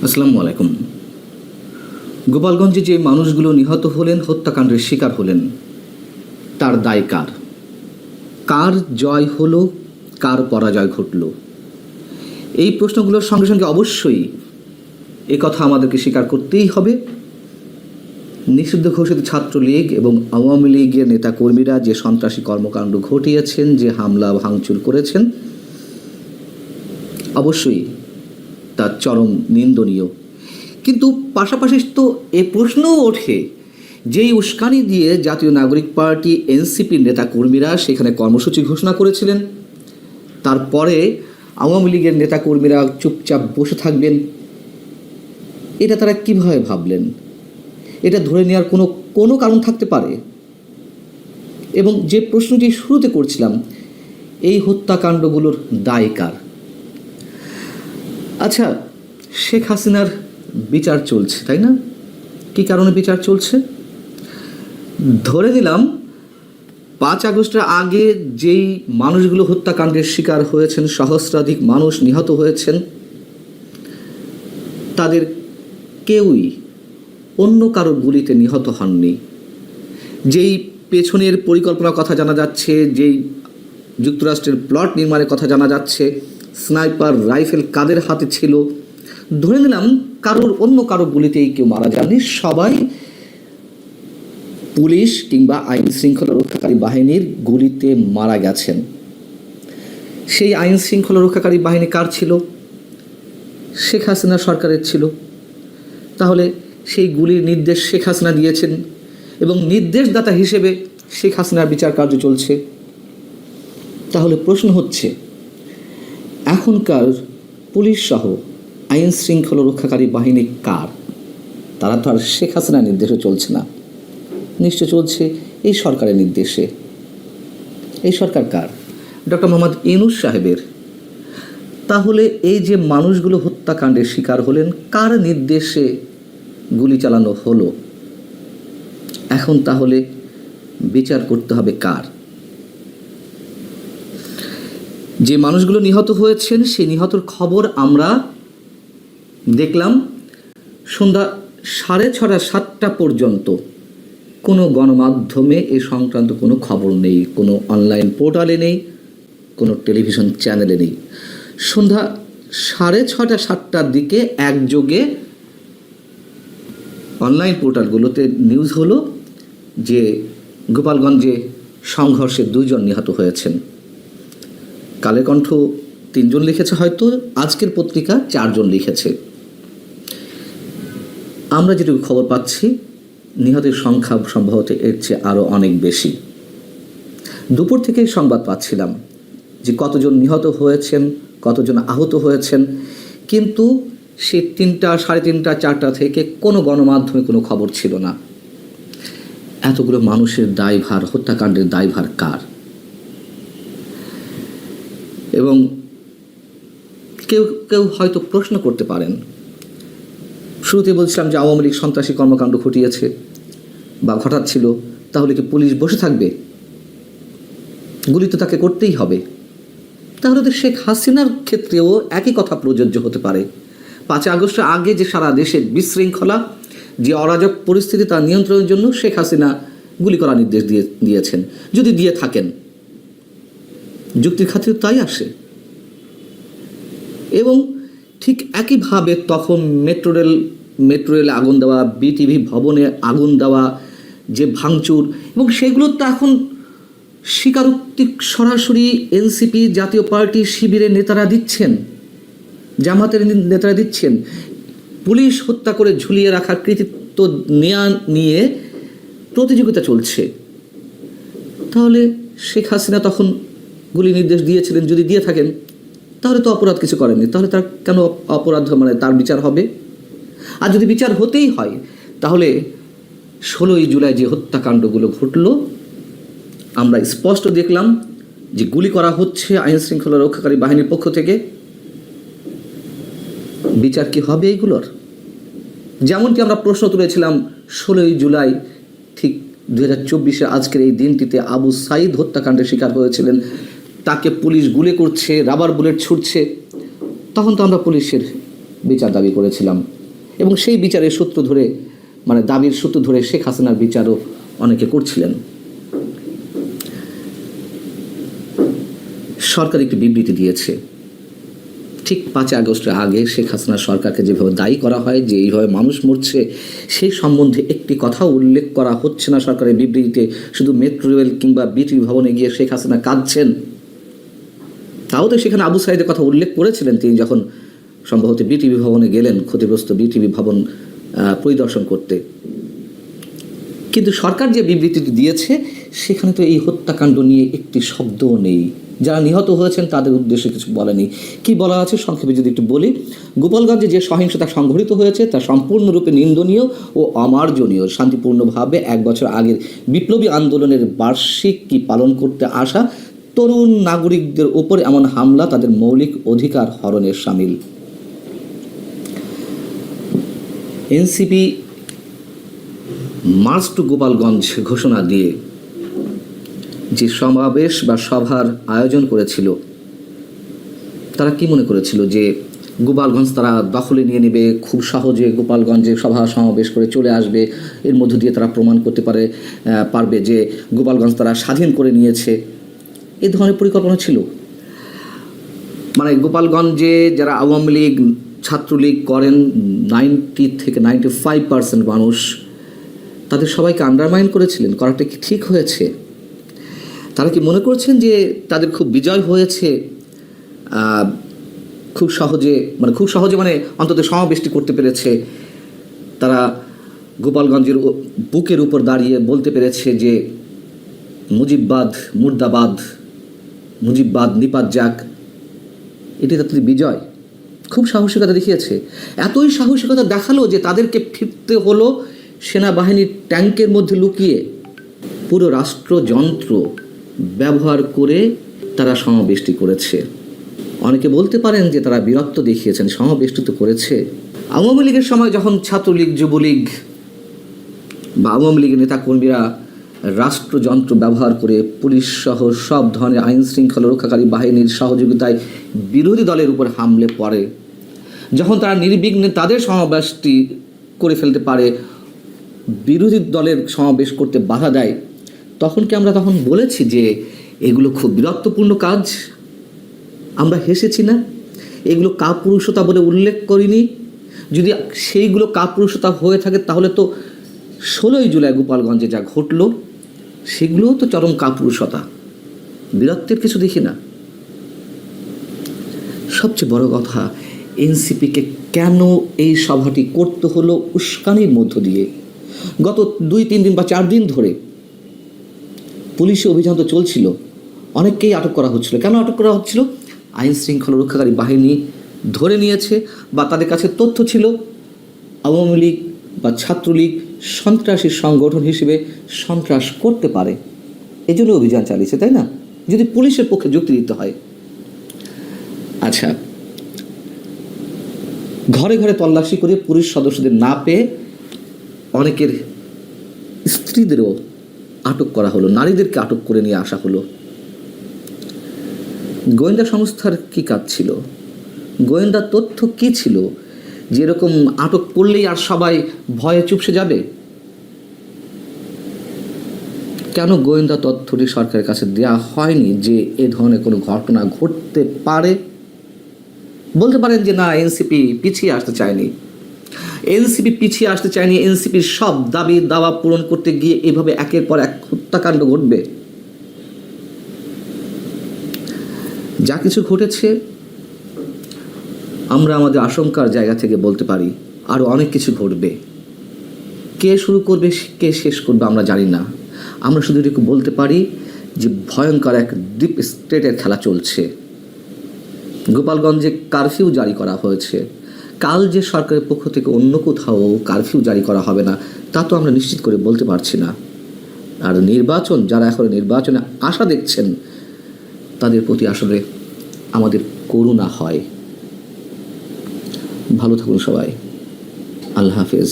আসসালামু আলাইকুম। গোপালগঞ্জে যে মানুষগুলো নিহত হলেন, হত্যাকাণ্ডের শিকার হলেন, তার দায় কার? কার জয় হলো, কার পরাজয় ঘটল? এই প্রশ্নগুলোর সঙ্গে সঙ্গে অবশ্যই এ কথা আমাদেরকে স্বীকার করতেই হবে, নিষিদ্ধ ঘোষিত ছাত্রলীগ এবং আওয়ামী লীগের নেতাকর্মীরা যে সন্ত্রাসী কর্মকাণ্ড ঘটিয়েছেন, যে হামলা ভাঙচুর করেছেন, অবশ্যই তা চরম নিন্দনীয়। কিন্তু পাশাপাশি তো এ প্রশ্নও ওঠে, যেই উস্কানি দিয়ে জাতীয় নাগরিক পার্টি এনসিপির নেতাকর্মীরা সেখানে কর্মসূচি ঘোষণা করেছিলেন, তারপরে আওয়ামী লীগের নেতাকর্মীরা চুপচাপ বসে থাকবেন, এটা তারা কীভাবে ভাবলেন? এটা ধরে নেওয়ার কোনো কারণ থাকতে পারে? এবং যে প্রশ্নটি শুরুতে করছিলাম, এই হত্যাকাণ্ডগুলোর দায় কার? আচ্ছা, শেখ হাসিনার বিচার চলছে, তাই না? কী কারণে বিচার চলছে? ধরে নিলাম 5 আগস্টের আগে যেই মানুষগুলো হত্যাকাণ্ডের শিকার হয়েছেন, সহস্রাধিক মানুষ নিহত হয়েছেন, তাদের কেউই অন্য কারো গুলিতে নিহত হননি। যেই পেছনের পরিকল্পনার কথা জানা যাচ্ছে, যেই যুক্তরাষ্ট্রের প্লট নির্মাণের কথা জানা যাচ্ছে, স্নাইপার রাইফেল কাদের হাতে ছিল, ধরে নিলাম অন্য কারো গুলিতেই কেউ মারা যাননি, সবাই পুলিশ কিংবা আইন শৃঙ্খলা রক্ষাকারী বাহিনীর গুলিতে মারা গেছেন। সেই আইন শৃঙ্খলা রক্ষাকারী বাহিনী কার ছিল? শেখ হাসিনা সরকারের ছিল। তাহলে সেই গুলির নির্দেশ শেখ হাসিনা দিয়েছেন এবং নির্দেশদাতা হিসেবে শেখ হাসিনার বিচার কার্য চলছে। তাহলে প্রশ্ন হচ্ছে, এখনকার পুলিশ সহ আইন শৃঙ্খলা রক্ষাকারী বাহিনী কার? তারা তো আর শেখ হাসিনার নির্দেশে চলছে না, নিশ্চয় চলছে এই সরকারের নির্দেশে। এই সরকার কার? ডক্টর মোহাম্মদ ইউনূস সাহেবের। তাহলে এই যে মানুষগুলো হত্যাকাণ্ডের শিকার হলেন, কার নির্দেশে গুলি চালানো হলো? এখন তাহলে বিচার করতে হবে কার? যে মানুষগুলো নিহত হয়েছেন, সেই নিহতর খবর আমরা দেখলাম সন্ধ্যা 6:30 7টা পর্যন্ত কোনো গণমাধ্যমে এ সংক্রান্ত কোনো খবর নেই, কোনো অনলাইন পোর্টালে নেই, কোনো টেলিভিশন চ্যানেলে নেই। সন্ধ্যা 6:30 7টার দিকে একযোগে অনলাইন পোর্টালগুলোতে নিউজ হলো যে গোপালগঞ্জে সংঘর্ষে 2 জন নিহত হয়েছেন। কালের কণ্ঠ 3 জন লিখেছে, হয়তো আজকের পত্রিকা 4 জন লিখেছে। আমরা যেটুকু খবর পাচ্ছি, নিহতের সংখ্যা সম্ভবত এর চেয়ে আরও অনেক বেশি। দুপুর থেকেই সংবাদ পাচ্ছিলাম যে কতজন নিহত হয়েছেন, কতজন আহত হয়েছেন, কিন্তু সে 3টা, 3:30, 4টা থেকে কোনো গণমাধ্যমে কোনো খবর ছিল না। এতগুলো মানুষের দায়ভার, হত্যাকাণ্ডের দায়ভার কার? এবং কেউ কেউ হয়তো প্রশ্ন করতে পারেন, শুরুতে বলছিলাম যে আওয়ামী লীগ সন্ত্রাসী কর্মকাণ্ড ঘটিয়েছে বা ঘটাচ্ছিল, তাহলে কি পুলিশ বসে থাকবে? গুলি তো তাকে করতেই হবে। তাহলে তো শেখ হাসিনার ক্ষেত্রেও একই কথা প্রযোজ্য হতে পারে। 5 আগস্টের আগে যে সারা দেশের বিশৃঙ্খলা, যে অরাজক পরিস্থিতি, তার নিয়ন্ত্রণের জন্য শেখ হাসিনা গুলি করার নির্দেশ দিয়েছেন। যদি দিয়ে থাকেন, যুক্তির খাতিরে তাই আসে। এবং ঠিক একইভাবে তখন মেট্রো রেলে আগুন দেওয়া, বিটিভি ভবনে আগুন দেওয়া, যে ভাঙচুর, এবং সেগুলো তো এখন স্বীকারোক্তি সরাসরি এনসিপি, জাতীয় পার্টি, শিবিরের নেতারা দিচ্ছেন, জামাতের নেতারা দিচ্ছেন। পুলিশ হত্যা করে ঝুলিয়ে রাখার কৃতিত্ব নিয়ে প্রতিযোগিতা চলছে। তাহলে শেখ হাসিনা তখন গুলি নির্দেশ দিয়েছিলেন, যদি দিয়ে থাকেন, তাহলে তো অপরাধ কিছু করেননি, তাহলে তার কেন অপরাধ, তার বিচার হবে? আর যদি বিচার হতেই হয়, তাহলে 16ই জুলাই যে হত্যাকাণ্ডগুলো ঘটল, আমরা স্পষ্ট দেখলাম যে গুলি করা হচ্ছে আইন শৃঙ্খলা রক্ষাকারী বাহিনীর পক্ষ থেকে। বিচার কি হবে এইগুলোর? যেমনটি আমরা প্রশ্ন তুলেছিলাম 16ই জুলাই, ঠিক 2024 আজকের এই দিনটিতে আবু সাঈদ হত্যাকাণ্ডের শিকার হয়েছিলেন, তাকে পুলিশ গুলি করছে, রাবার বুলেট ছুটছে, তখন তো আমরা পুলিশের বিচার দাবি করেছিলাম। এবং সেই বিচারের সূত্র ধরে, মানে দাবির সূত্র ধরে শেখ হাসিনার বিচারও অনেকে করছিলেন। সরকার একটি বিবৃতি দিয়েছে, ঠিক 5 আগস্টের আগে শেখ হাসিনা সরকারকে যেভাবে দায়ী করা হয় যে এইভাবে মানুষ মরছে, সেই সম্বন্ধে একটি কথাও উল্লেখ করা হচ্ছে না সরকারের বিবৃতিতে। শুধু মেট্রো রেল কিংবা বিটিভি ভবনে গিয়ে শেখ হাসিনা কাঁদছেন, তাও তো সেখানে আবু সাইদের কথা উল্লেখ করেছিলেন তিনি যখন সম্ভবত বিটিভি ভবনে গেলেন ক্ষতিগ্রস্ত বিটিভি ভবন পরিদর্শন করতে। কিন্তু সরকার যে বিবৃতিটি দিয়েছে সেখানে তো এই হত্যাকাণ্ড নিয়ে একটি শব্দও নেই। যারা নিহত হয়েছেন তাদের উদ্দেশ্যে কিছু বলেনি। কি বলা আছে সংক্ষেপে যদি একটু বলি, গোপালগঞ্জে যে সহিংসতা সংঘটিত হয়েছে তা সম্পূর্ণরূপে নিন্দনীয় ও অমার্জনীয়। শান্তিপূর্ণভাবে 1 বছর আগের বিপ্লবী আন্দোলনের বার্ষিকী পালন করতে আসা তরুণ নাগরিকদের ওপর এমন হামলা তাদের মৌলিক অধিকার হরণের শামিল। এনসিপি মার্চ টু গোপালগঞ্জ ঘোষণা দিয়ে যে সমাবেশ বা সভার আয়োজন করেছিল, তারা কি মনে করেছিল যে গোপালগঞ্জ তারা দখলে নিয়ে নেবে, খুব সহজে গোপালগঞ্জে সভা সমাবেশ করে চলে আসবে, এর মধ্য দিয়ে তারা প্রমাণ করতে পারবে যে গোপালগঞ্জ তারা স্বাধীন করে নিয়েছে? এই ধরনের পরিকল্পনা ছিল? মানে গোপালগঞ্জে যারা আওয়ামী লীগ ছাত্রলীগ করেন 90 থেকে 95% মানুষ, তাদের সবাইকে আন্ডারমাইন করেছিলেন। করাটা কি ঠিক হয়েছে? তারা কি মনে করছেন যে তাদের খুব বিজয় হয়েছে, খুব সহজে মানে অন্তত সমাবেশটি করতে পেরেছে, তারা গোপালগঞ্জের বুকের উপর দাঁড়িয়ে বলতে পেরেছে যে মুজিববাদ মুর্দাবাদ, মুজিববাদ নিপাত যাক, এটি তাদের বিজয়? খুব সাহসিকতা দেখিয়েছে। এতই সাহসিকতা দেখালো যে তাদেরকে ফিরতে হলো সেনাবাহিনীর ট্যাঙ্কের মধ্যে লুকিয়ে। পুরো রাষ্ট্রযন্ত্র ব্যবহার করে তারা সমাবেশটি করেছে। অনেকে বলতে পারেন যে তারা বীরত্ব দেখিয়েছেন, সমাবেশটি তো করেছে। আওয়ামী লীগের সময় যখন ছাত্রলীগ যুবলীগ বা আওয়ামী লীগের নেতাকর্মীরা রাষ্ট্রযন্ত্র ব্যবহার করে পুলিশ সহ সব ধরনের আইন শৃঙ্খলা রক্ষাকারী বাহিনীর সহযোগিতায় বিরোধী দলের উপর হামলে পড়ে, যখন তারা নির্বিঘ্নে তাদের সমাবেশটি করে ফেলতে পারে, বিরোধী দলের সমাবেশ করতে বাধা দেয়, তখন বলেছি যে এগুলো খুব বীরত্বপূর্ণ কাজ? আমরা হেসেছি না? এগুলো কাপুরুষতা বলে উল্লেখ করিনি? যদি সেইগুলো কাপুরুষতা হয়ে থাকে তাহলে তো 16ই জুলাই গোপালগঞ্জে যা ঘটলো সেগুলোও তো চরম কাপুরুষতা, বীরত্বের কিছু দেখি না। সবচেয়ে বড় কথা, এনসিপিকে কেন এই সভাটি করতে হলো উস্কানির মধ্য দিয়ে? গত 2-3 দিন বা 4 দিন ধরে পুলিশি অভিযান তো চলছিল, অনেককেই আটক করা হচ্ছিল। কেন আটক করা হচ্ছিল? আইন শৃঙ্খলা রক্ষাকারী বাহিনী ধরে নিয়েছে বা তাদের কাছে তথ্য ছিল আওয়ামী লীগ বা ছাত্রলীগ সন্ত্রাসী সংগঠন হিসেবে সন্ত্রাস করতে পারে, এজন্য অভিযান চালিয়েছে, তাই না? যদি পুলিশের পক্ষে যুক্তি দিতে হয়। আচ্ছা, ঘরে ঘরে তল্লাশি করে পুলিশ সদস্যদের না পেয়ে অনেকের স্ত্রীদেরও আটক করা হলো, নারীদেরকে আটক করে নিয়ে আসা হলো। গোয়েন্দা সংস্থার কি কাজ ছিল? গোয়েন্দা তথ্য কি ছিল যে এরকম আটক করলেই আর সবাই ভয়ে চুপসে যাবে? কেন গোয়েন্দা তথ্যটি সরকারের কাছে দেওয়া হয়নি যে এ ধরনের কোনো ঘটনা ঘটতে পারে? বলতে পারেন যে না, এনসিপি পিছিয়ে আসতে চায়নি, এনসিপির সব দাবি দাওয়া পূরণ করতে গিয়ে এভাবে একের পর এক হত্যাকাণ্ড ঘটবে। যা কিছু ঘটেছে আমরা আমাদের আশঙ্কার জায়গা থেকে বলতে পারি আরও অনেক কিছু ঘটবে। কে শুরু করবে, কে শেষ করবে আমরা জানি না। আমরা শুধু এটুকু বলতে পারি যে ভয়ঙ্কর এক ডিপ স্টেটের খেলা চলছে। গোপালগঞ্জে কারফিউ জারি করা হয়েছে, কাল যে সরকারের পক্ষ থেকে অন্য কোথাও কারফিউ জারি করা হবে না তা তো আমরা নিশ্চিত করে বলতে পারছি না। আর নির্বাচন, যারা এখন নির্বাচনে আশা দেখছেন তাদের প্রতি আসলে আমাদের করুণা হয়। ভালো থাকুন সবাই, আল্লাহ হাফেজ।